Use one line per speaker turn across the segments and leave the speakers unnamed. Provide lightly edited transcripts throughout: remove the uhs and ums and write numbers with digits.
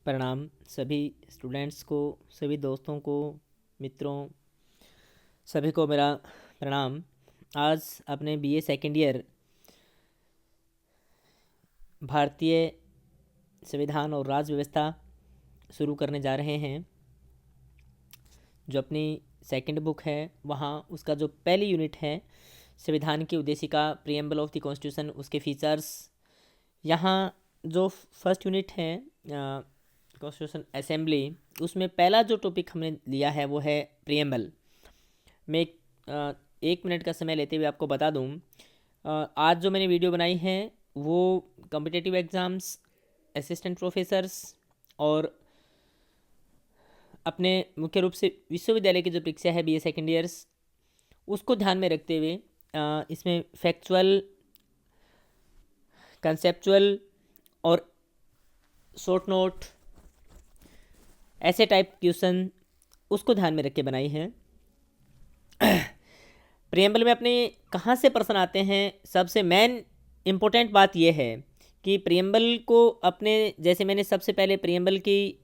प्रणाम सभी स्टूडेंट्स को, सभी दोस्तों को, मित्रों, सभी को मेरा प्रणाम। आज अपने बीए सेकेंड ईयर भारतीय संविधान और राज्य व्यवस्था शुरू करने जा रहे हैं। जो अपनी सेकंड बुक है वहाँ उसका जो पहली यूनिट है संविधान की उद्देशिका, प्रिएम्बल ऑफ द कॉन्स्टिट्यूशन, उसके फीचर्स। यहाँ जो फर्स्ट यूनिट है कॉन्स्टिट्यूशन असेंबली, उसमें पहला जो टॉपिक हमने लिया है वो है प्रिएम्बल। मैं एक मिनट का समय लेते हुए आपको बता दूं, आज जो मैंने वीडियो बनाई है वो कॉम्पिटिटिव एग्ज़ाम्स, असिस्टेंट प्रोफेसर्स और अपने मुख्य रूप से विश्वविद्यालय की जो परीक्षा है बीए सेकेंड ईयर्स, उसको ध्यान में रखते हुए इसमें फैक्चुअल, कंसेप्चुअल और शॉर्ट नोट ऐसे टाइप क्वेश्चन उसको ध्यान में रख के बनाई है। प्रिएम्बल में अपने कहाँ से प्रश्न आते हैं, सबसे मेन इम्पोर्टेंट बात यह है कि प्रिएम्बल को अपने, जैसे मैंने सबसे पहले प्रिएम्बल की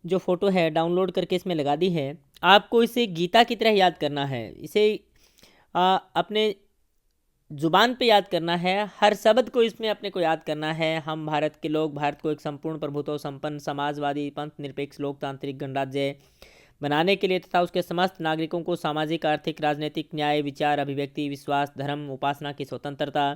जो फ़ोटो है डाउनलोड करके इसमें लगा दी है, आपको इसे गीता की तरह याद करना है। इसे अपने ज़ुबान पे याद करना है, हर शब्द को इसमें अपने को याद करना है। हम भारत के लोग भारत को एक संपूर्ण प्रभुत्व संपन्न समाजवादी पंथ निरपेक्ष लोकतांत्रिक गणराज्य बनाने के लिए तथा उसके समस्त नागरिकों को सामाजिक, आर्थिक, राजनीतिक न्याय, विचार, अभिव्यक्ति, विश्वास, धर्म, उपासना की स्वतंत्रता,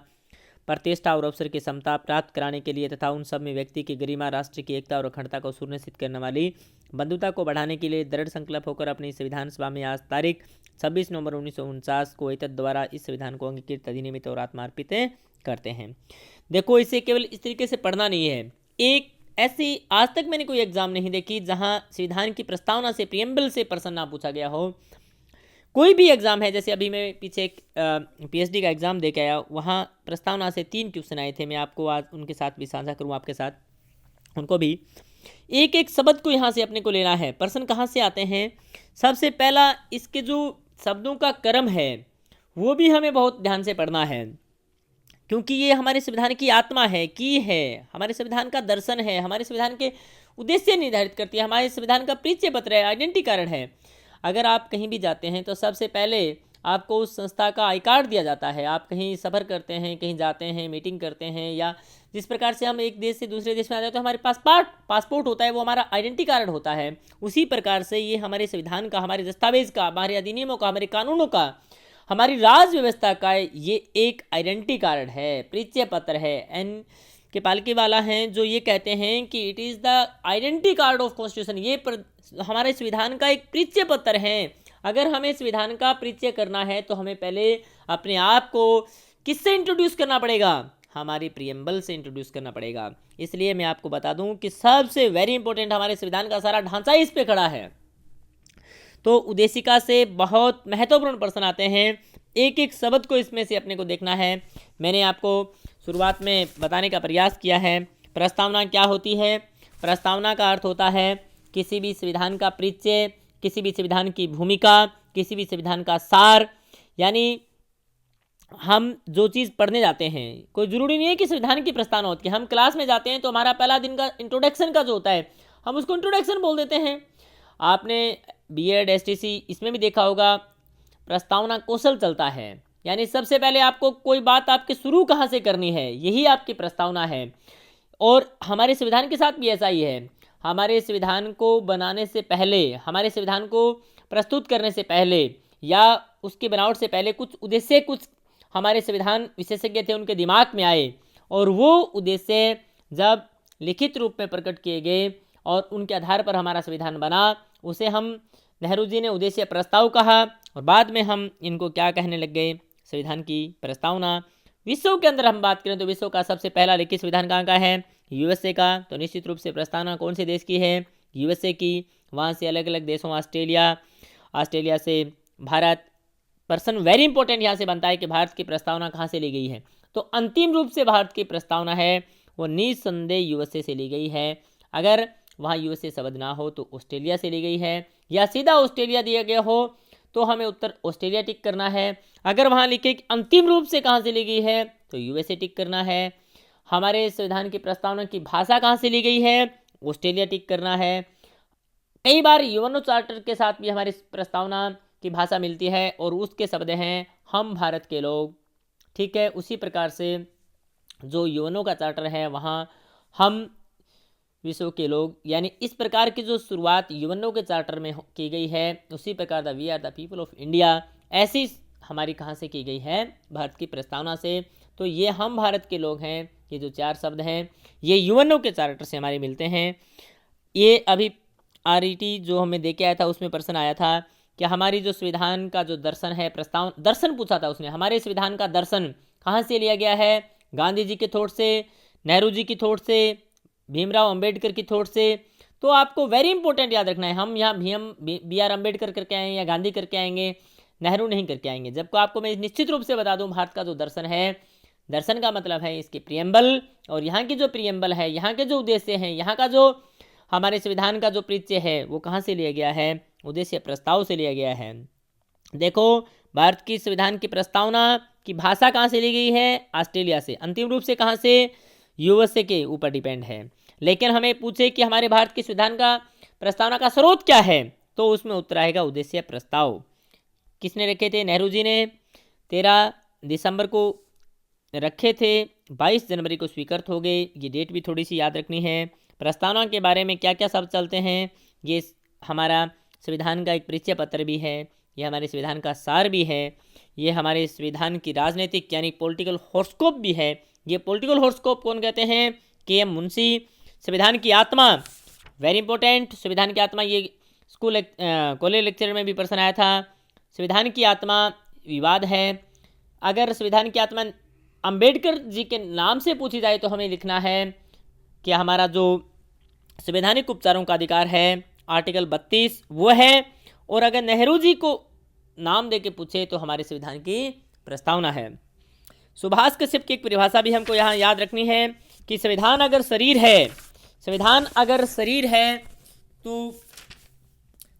प्रतिष्ठा और अवसर की समता प्राप्त कराने के लिए तथा उन सब में व्यक्ति की गरिमा, राष्ट्र की एकता और अखंडता को सुनिश्चित करने वाली बंधुता को बढ़ाने के लिए दृढ़ संकल्प होकर अपनी संविधान सभा में आज तारीख 26 नवंबर 1949 को एतद द्वारा इस संविधान को अंगीकृत, अधिनियमित और आत्मार्पित करते हैं। देखो, इसे केवल इस तरीके से पढ़ना नहीं है। एक ऐसी आज तक मैंने कोई एग्जाम नहीं देखी जहां संविधान की प्रस्तावना से, प्रिएम्बल से प्रश्न ना पूछा गया हो। कोई भी एग्ज़ाम है, जैसे अभी मैं पीछे एक पीएचडी का एग्ज़ाम दे के आया, वहाँ प्रस्तावना से 3 क्वेश्चन आए थे। मैं आपको आज उनके साथ भी साझा करूँ, आपके साथ उनको भी। एक एक शब्द को यहाँ से अपने को लेना है। प्रश्न कहाँ से आते हैं? सबसे पहला इसके जो शब्दों का क्रम है वो भी हमें बहुत ध्यान से पढ़ना है, क्योंकि ये हमारे संविधान की आत्मा है, की है, हमारे संविधान का दर्शन है, हमारे संविधान के उद्देश्य निर्धारित करती है, हमारे संविधान का परिचय पत्र है, आइडेंटिटी कार्ड है। अगर आप कहीं भी जाते हैं तो सबसे पहले आपको उस संस्था का आई कार्ड दिया जाता है। आप कहीं सफ़र करते हैं, कहीं जाते हैं, मीटिंग करते हैं, या जिस प्रकार से हम एक देश से दूसरे देश में आ जाते हैं तो हमारे पास पासपोर्ट होता है, वो हमारा आइडेंटिटी कार्ड होता है। उसी प्रकार से ये हमारे संविधान का, हमारे दस्तावेज का, हमारे अधिनियमों का, हमारे कानूनों का, हमारी राज्य व्यवस्था का ये एक आइडेंटिटी कार्ड है, परिचय पत्र है। एन के पालकी वाला हैं जो ये कहते हैं कि it is the identity card of constitution. ये हमारे संविधान का एक परिचय पत्र है। अगर हमें संविधान का परिचय करना है तो हमें पहले अपने आप को किससे इंट्रोड्यूस करना पड़ेगा? हमारी प्रिएम्बल से इंट्रोड्यूस करना पड़ेगा। इसलिए मैं आपको बता दूं कि सबसे वेरी इंपॉर्टेंट हमारे संविधान का सारा ढांचा इस पे खड़ा है। तो उद्देशिका से बहुत महत्वपूर्ण प्रश्न आते हैं, एक एक शब्द को इसमें से अपने को देखना है। मैंने आपको शुरुआत में बताने का प्रयास किया है। प्रस्तावना क्या होती है? प्रस्तावना का अर्थ होता है किसी भी संविधान का परिचय, किसी भी संविधान की भूमिका, किसी भी संविधान का सार। यानी हम जो चीज़ पढ़ने जाते हैं, कोई ज़रूरी नहीं है कि संविधान की प्रस्तावना होती है। हम क्लास में जाते हैं तो हमारा पहला दिन का इंट्रोडक्शन का जो होता है, हम उसको इंट्रोडक्शन बोल देते हैं। आपने बीएड, एसटीसी इसमें भी देखा होगा, प्रस्तावना कौशल चलता है। यानी सबसे पहले आपको कोई बात आपके शुरू कहाँ से करनी है, यही आपकी प्रस्तावना है। और हमारे संविधान के साथ भी ऐसा ही है। हमारे संविधान को बनाने से पहले, हमारे संविधान को प्रस्तुत करने से पहले या उसके बनावट से पहले कुछ उद्देश्य, कुछ हमारे संविधान विशेषज्ञ थे उनके दिमाग में आए, और वो उद्देश्य जब लिखित रूप में प्रकट किए गए और उनके आधार पर हमारा संविधान बना, उसे हम, नेहरू जी ने उद्देश्य प्रस्ताव कहा, और बाद में हम इनको क्या कहने लग गए? संविधान की प्रस्तावना। विश्व के अंदर हम बात करें तो विश्व का सबसे पहला लिखित संविधान कहाँ का है? यूएसए का। तो निश्चित रूप से प्रस्तावना कौन से देश की है? यूएसए की। वहाँ से अलग अलग देशों, ऑस्ट्रेलिया से भारत। पर्सन वेरी इंपॉर्टेंट यहाँ से बनता है कि भारत की प्रस्तावना कहाँ से ली गई है। तो अंतिम रूप से भारत की प्रस्तावना है वो निस्संदेह यूएसए से ली गई है। अगर वहाँ यूएसए शब्द ना हो तो ऑस्ट्रेलिया से ली गई है, या सीधा ऑस्ट्रेलिया दिया गया हो तो हमें उत्तर ऑस्ट्रेलिया टिक करना है। अगर वहाँ लिखे कि अंतिम रूप से कहाँ से ली गई है तो यूएसए टिक करना है। हमारे संविधान की प्रस्तावना की भाषा कहाँ से ली गई है? ऑस्ट्रेलिया टिक करना है। कई बार यूएनओ चार्टर के साथ भी हमारी प्रस्तावना की भाषा मिलती है और उसके शब्द हैं हम भारत के लोग। ठीक है, उसी प्रकार से जो यूएनओ का चार्टर है वहाँ हम विश्व के लोग, यानी इस प्रकार की जो शुरुआत यूएनओ के चार्टर में की गई है, उसी प्रकार the we are the people of India ऐसी हमारी कहाँ से की गई है, भारत की प्रस्तावना से। तो ये हम भारत के लोग हैं, ये जो 4 शब्द हैं ये यूएनओ के चार्टर से हमारे मिलते हैं। ये अभी आरईटी जो हमें दे के आया था उसमें प्रश्न आया था कि हमारी जो संविधान का जो दर्शन है, प्रस्ताव दर्शन पूछा था उसने, हमारे संविधान का दर्शन कहाँ से लिया गया है? गांधी जी के थॉट से, नेहरू जी की थॉट से, भीमराव अंबेडकर की थॉट से। तो आपको वेरी इंपॉर्टेंट याद रखना है, हम यहाँ बी आर अम्बेडकर करके आए या गांधी करके आएंगे, नेहरू नहीं करके आएंगे। जबकि आपको मैं निश्चित रूप से बता दूं, भारत का जो दर्शन है, दर्शन का मतलब है इसके प्रियम्बल, और यहाँ की जो प्रियम्बल है, यहाँ के जो उद्देश्य हैं, यहाँ का जो हमारे संविधान का जो परिचय है वो कहाँ से लिया गया है? उद्देश्य प्रस्ताव से लिया गया है। देखो, भारत की संविधान की प्रस्तावना की भाषा कहाँ से ली गई है? ऑस्ट्रेलिया से। अंतिम रूप से कहाँ से? यूएसए के ऊपर डिपेंड है। लेकिन हमें पूछे कि हमारे भारत की संविधान का प्रस्तावना का स्रोत क्या है, तो उसमें उत्तर आएगा उद्देश्य प्रस्ताव। किसने रखे थे? नेहरू जी ने 13 दिसंबर को रखे थे, 22 जनवरी को स्वीकृत हो गए। ये डेट भी थोड़ी सी याद रखनी है। प्रस्तावना के बारे में क्या क्या शब्द चलते हैं, ये हमारा संविधान का एक परिचय पत्र भी है, ये हमारे संविधान का सार भी है, ये हमारे संविधान की राजनीतिक यानी पॉलिटिकल हॉरोस्कोप भी है। ये पॉलिटिकल हॉरोस्कोप कौन कहते हैं? के.एम. मुंशी। संविधान की आत्मा, वेरी इंपॉर्टेंट, संविधान की आत्मा, ये स्कूल कॉलेज लेक्चर में भी प्रश्न आया था। संविधान की आत्मा विवाद है। अगर संविधान की आत्मा अंबेडकर जी के नाम से पूछी जाए तो हमें लिखना है कि हमारा जो संवैधानिक उपचारों का अधिकार है आर्टिकल 32 वो है, और अगर नेहरू जी को नाम दे के पूछे तो हमारे संविधान की प्रस्तावना है। सुभाष कश्यप की एक परिभाषा भी हमको यहाँ याद रखनी है कि संविधान अगर शरीर है, संविधान अगर शरीर है तो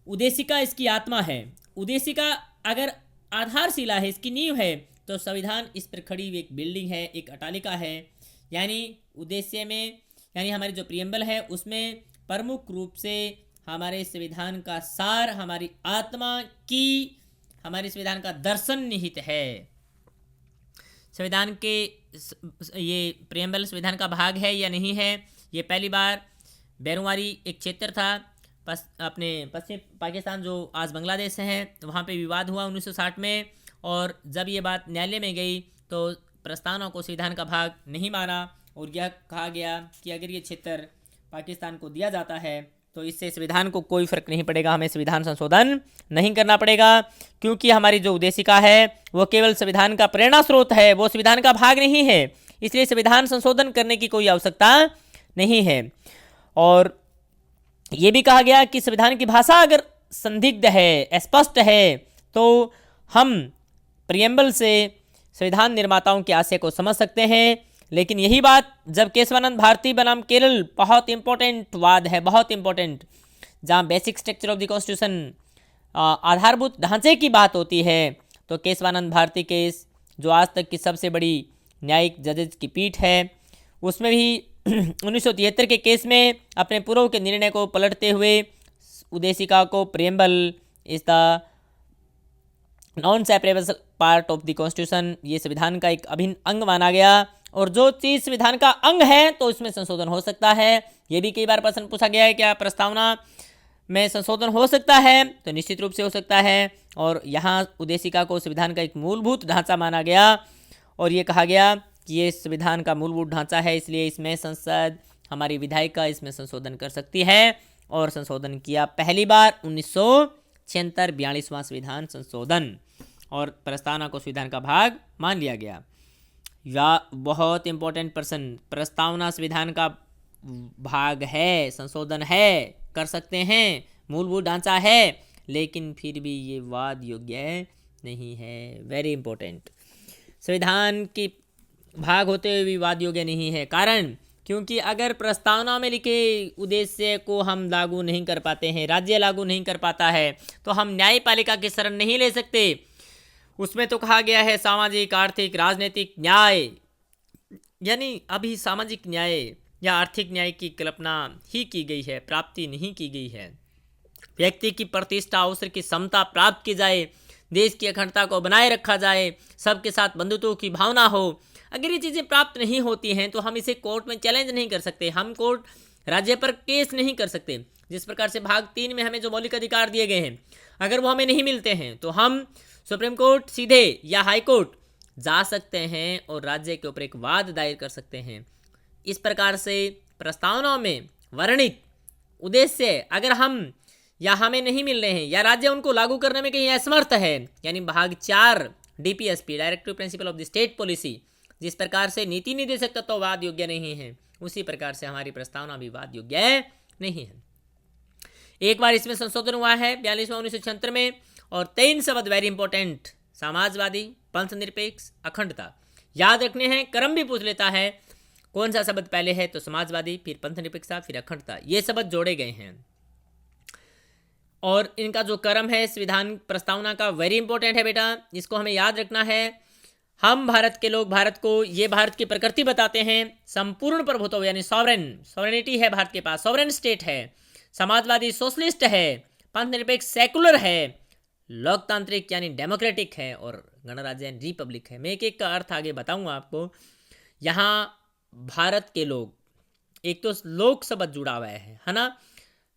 उद्देशिका इसकी आत्मा है। उद्देशिका अगर आधारशिला है, इसकी नींव है, तो संविधान इस पर खड़ी हुई एक बिल्डिंग है, एक अट्टालिका है। यानी उद्देश्य में, यानी हमारी जो प्रियम्बल है उसमें प्रमुख रूप से हमारे संविधान का सार, हमारी आत्मा की, हमारे संविधान का दर्शन निहित है। संविधान के ये प्रियम्बल संविधान का भाग है या नहीं है, ये पहली बार बैरुवारी एक क्षेत्र था अपने पश्चिम पाकिस्तान जो आज बांग्लादेश है, वहाँ पे विवाद हुआ 1960 में, और जब ये बात न्यायालय में गई तो प्रस्तावना को संविधान का भाग नहीं माना और यह कहा गया कि अगर ये क्षेत्र पाकिस्तान को दिया जाता है तो इससे संविधान को कोई फर्क नहीं पड़ेगा, हमें संविधान संशोधन नहीं करना पड़ेगा, क्योंकि हमारी जो उद्देशिका है वो केवल संविधान का प्रेरणा स्रोत है, वो संविधान का भाग नहीं है, इसलिए संविधान संशोधन करने की कोई आवश्यकता नहीं है। और ये भी कहा गया कि संविधान की भाषा अगर संदिग्ध है, स्पष्ट है, तो हम प्रियम्बल से संविधान निर्माताओं के आशय को समझ सकते हैं। लेकिन यही बात जब केशवानंद भारती बनाम केरल, बहुत इंपॉर्टेंट वाद है, बहुत इंपॉर्टेंट, जहाँ basic structure of the constitution, आधारभूत ढांचे की बात होती है, तो केशवानंद भारती केस जो आज तक की सबसे बड़ी न्यायिक जजेज की पीठ है, उसमें भी 1973 के केस में अपने पूर्व के निर्णय को पलटते हुए उद्देशिका को preamble is the non separable part of the constitution, ये संविधान का एक अभिन्न अंग माना गया, और जो चीज़ संविधान का अंग है तो इसमें संशोधन हो सकता है। ये भी कई बार प्रश्न पूछा गया है, क्या प्रस्तावना में संशोधन हो सकता है? तो निश्चित रूप से हो सकता है, और यहाँ उद्देशिका को संविधान का एक मूलभूत ढांचा माना गया, और ये कहा गया कि ये संविधान का मूलभूत ढांचा है, इसलिए इसमें संसद, हमारी विधायिका इसमें संशोधन कर सकती है, और संशोधन किया पहली बार 1976 42वां संविधान संशोधन, और प्रस्तावना को संविधान का भाग मान लिया गया। या बहुत इंपॉर्टेंट प्रश्न, प्रस्तावना संविधान का भाग है, संशोधन है, कर सकते हैं, मूलभूत ढांचा है, लेकिन फिर भी ये वाद योग्य नहीं है। वेरी इंपॉर्टेंट, संविधान की भाग होते हुए भी वाद योग्य नहीं है। कारण, क्योंकि अगर प्रस्तावना में लिखे उद्देश्य को हम लागू नहीं कर पाते हैं, राज्य लागू नहीं कर पाता है, तो हम न्यायपालिका की शरण नहीं ले सकते। उसमें तो कहा गया है सामाजिक, आर्थिक, राजनीतिक न्याय, यानी अभी सामाजिक न्याय या आर्थिक न्याय की कल्पना ही की गई है, प्राप्ति नहीं की गई है। व्यक्ति की प्रतिष्ठा, अवसर की समता प्राप्त की जाए, देश की अखंडता को बनाए रखा जाए, सबके साथ बंधुत्व की भावना हो। अगर ये चीज़ें प्राप्त नहीं होती हैं तो हम इसे कोर्ट में चैलेंज नहीं कर सकते, हम कोर्ट राज्य पर केस नहीं कर सकते। जिस प्रकार से भाग 3 में हमें जो मौलिक अधिकार दिए गए हैं, अगर वो हमें नहीं मिलते हैं तो हम सुप्रीम कोर्ट सीधे या हाई कोर्ट जा सकते हैं और राज्य के ऊपर एक वाद दायर कर सकते हैं। इस प्रकार से प्रस्तावनाओं में वर्णित उद्देश्य अगर हम या हमें नहीं मिल रहे हैं या राज्य उनको लागू करने में कहीं असमर्थ है, यानी भाग 4 DPSP directive principle of the state policy, जिस प्रकार से नीति निर्देशक तत्व वाद योग्य नहीं है, उसी प्रकार से हमारी प्रस्तावना भी वाद योग्य नहीं है। एक बार इसमें संशोधन हुआ है 42 में 1976 में, और 3 शब्द वेरी इंपॉर्टेंट: समाजवादी, पंथ निरपेक्ष, अखंडता याद रखने हैं। क्रम भी पूछ लेता है कौन सा शब्द पहले है, तो समाजवादी, फिर पंथ निरपेक्षता, फिर अखंडता, ये शब्द जोड़े गए हैं। और इनका जो क्रम है संविधान प्रस्तावना का वेरी इंपॉर्टेंट है बेटा, इसको हमें याद रखना है। हम भारत के लोग भारत को, ये भारत की प्रकृति बताते हैं, संपूर्ण प्रभुत्व यानी सॉवरेनिटी है भारत के पास, सॉवरेन स्टेट है। समाजवादी सोशलिस्ट है, पंथ निरपेक्ष सेकुलर है, लोकतांत्रिक यानी डेमोक्रेटिक है, और गणराज्य यानी रिपब्लिक है। मैं एक एक का अर्थ आगे बताऊंगा आपको। यहाँ भारत के लोग, एक तो लोक शब्द जुड़ा हुआ है ना,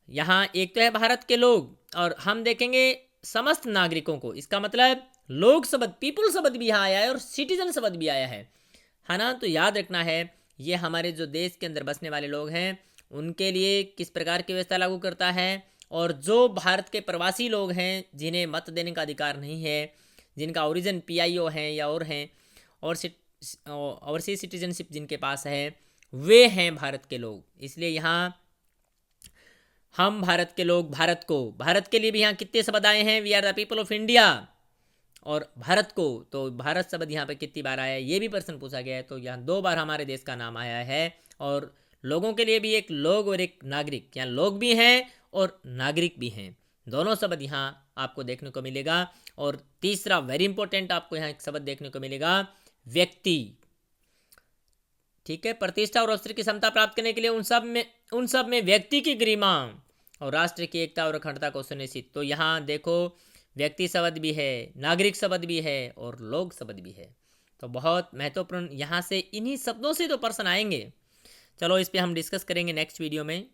यहाँ एक तो है भारत के लोग, और हम देखेंगे समस्त नागरिकों को, इसका मतलब लोग शब्द, पीपुल शब्द भी यहाँ आया है और सिटीजन शब्द भी आया है ना। तो याद रखना है ये हमारे जो देश के अंदर बसने वाले लोग हैं उनके लिए किस प्रकार की व्यवस्था लागू करता है, और जो भारत के प्रवासी लोग हैं जिन्हें मत देने का अधिकार नहीं है, जिनका ओरिजिन पीआईओ हैं या और हैं, और ओवरसीज सिटीजनशिप जिनके पास है, वे हैं भारत के लोग। इसलिए यहाँ हम भारत के लोग, भारत को, भारत के लिए भी यहाँ कितने शब्द आए हैं, we are the people of India, और भारत को, तो भारत शब्द यहाँ पे कितनी बार आया है ये भी प्रश्न पूछा गया है। तो यहाँ 2 बार हमारे देश का नाम आया है, और लोगों के लिए भी एक लोग और एक नागरिक, यहाँ लोग भी हैं और नागरिक भी हैं, दोनों शब्द यहाँ आपको देखने को मिलेगा। और तीसरा वेरी इंपॉर्टेंट आपको यहाँ एक शब्द देखने को मिलेगा, व्यक्ति। ठीक है, प्रतिष्ठा और अवसर की क्षमता प्राप्त करने के लिए उन सब में व्यक्ति की गरिमा और राष्ट्र की एकता और अखंडता को सुनिश्चित। तो यहाँ देखो व्यक्ति शब्द भी है, नागरिक शब्द भी है और लोग शब्द भी है। तो बहुत महत्वपूर्ण, यहाँ से इन्हीं शब्दों से तो प्रश्न आएंगे। चलो इस पे हम डिस्कस करेंगे नेक्स्ट वीडियो में।